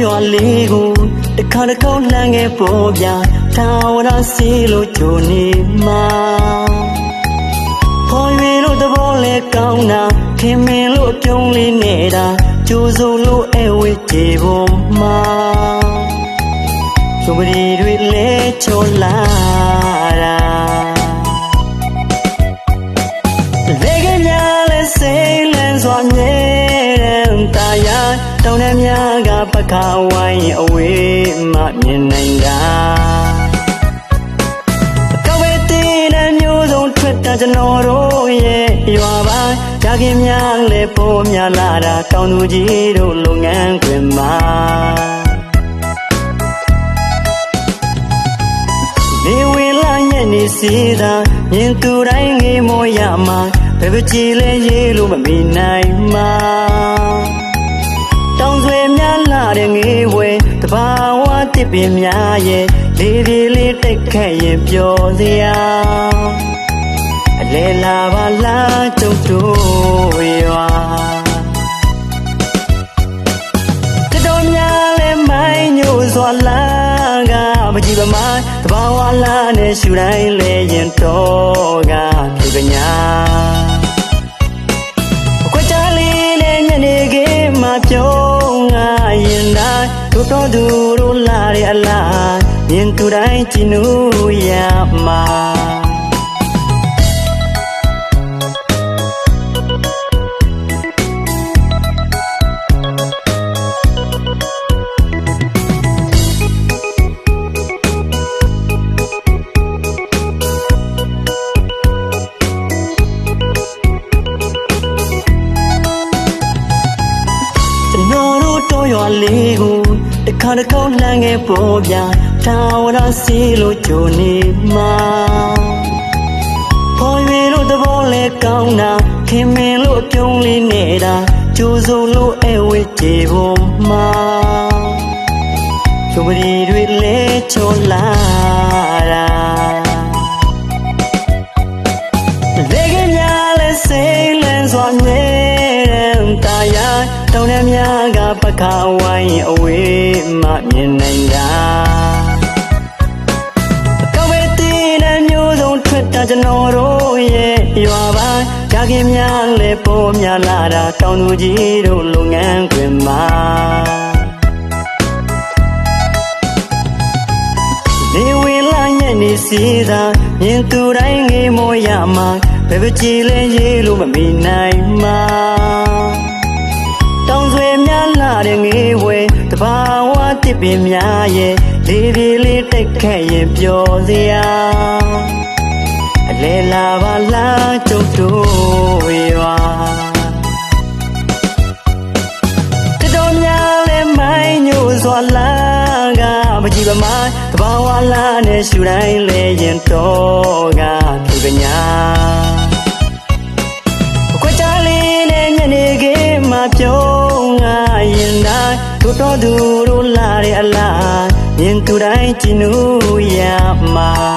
ရွာလေးကိုတခါတစ်ခေါက်လှမ်းခဲ့ပေါ်ပြထာဝရစီလို့ကြိုနေမှာဖော်ရွေလို့သဘောလဲကောင်းတာခင်မင်လို့အပြုံးလေးနေတာကြိုးစုံလို့အဝေးကြေပေါ်မှာသူပရီတွေလဲချောလာတာလေကညာလဲစိတ်လန်းစွာမြဲတဲ့တာယာတောင်းတဲ့များကပခါဝိုင်းအဝေးမှမြင်နိုင်တာအကောက်ပဲတင်းတဲ့မျိုးစုံထွက်တာကျွန်တော်တို့ရဲ့ရွာပါကြခင်များလဲပေါ်များလာတာကောင်းသူကြီးတို့လုပ်ငန်းခွင်မှာနေဝင်လာရဲ့နေစီသာမြင်သူတိုင်းငေးမောရမှာဘယ်ပကြည်လဲရေးလို့မမီနိုင်မှာတောင်ဆွေများလာတဲ့ငေးဝဲတဘာဝတစ်ပင်များရဲ့လေးလေးလေးတိတ်ခက်ရင်ပျော်စရာအလဲလာပါလားကျုပ်တို့ရွာတတော်များလဲမိုင်းညို့စွာလာကမကြည့်ပါမတဘာဝလာနဲ့ရှူတိုင်းလဲရင်တော့ကဖြူကညာအခွက်ချလေးနဲ့ညနေခင်းမှာပြုံးငါရင်တိုင်းတို့တော်သူတို့လာတဲ့အလားမြင်သူတိုင်းကြည်နူးရမှာရွာလေးကိုတခါတစ်ခေါက်လှမ်းခဲ့ပေါ်ပြထာဝရစီလို့ကြိုနေမှာဖော်ရွေလို့သဘောလဲကောင်းတာခင်မင်လို့အပြုံးလေးနေတာကြိုးစုံလို့အဝေးကြေပေါ်မှာသူပရီတွေလဲချောလာတာလေကညာလဲစိတ်လန်းစွာမြဲတဲ့တာယာတောင်းတဲ့များကပခါဝိုင်းအဝေးမှမြင်နိုင်တာအကောက်ပဲတင်းတဲ့မျိုးစုံထွက်တာကျွန်တော်တို့ရဲ့ရွာပါကြခင်များလဲပေါ်များလာတာကောင်းသူကြီးတို့လုပ်ငန်းခွင်မှာနေဝင်လာရဲ့နေစီသာမြင်သူတိုင်းငေးမောရမှာဘယ်ပကြည်လဲရေးလို့မမီနိုင်မှာတောင်ဆွေများလာတဲ့ငေးဝဲတဘာဝတစ်ပင်များရဲ့လေးလေးလေးတိတ်ခက်ရင်ပျော်စရာအလဲလာပါလားကျုပ်တို့ရွာတတော်များလဲမိုင်းညို့စွာလာကမကြည့်ပါမတဘာဝလာနဲ့ရှူတိုင်းလဲရင်တော့ကဖြူကညာအခွက်ချလေးနဲ့ညနေခင်းမှာပြုံးငါရင်တိုင်းတို့တော်သူတို့လာတဲ့အလားမြင်သူတိုင်းကြည်နူးရမှာ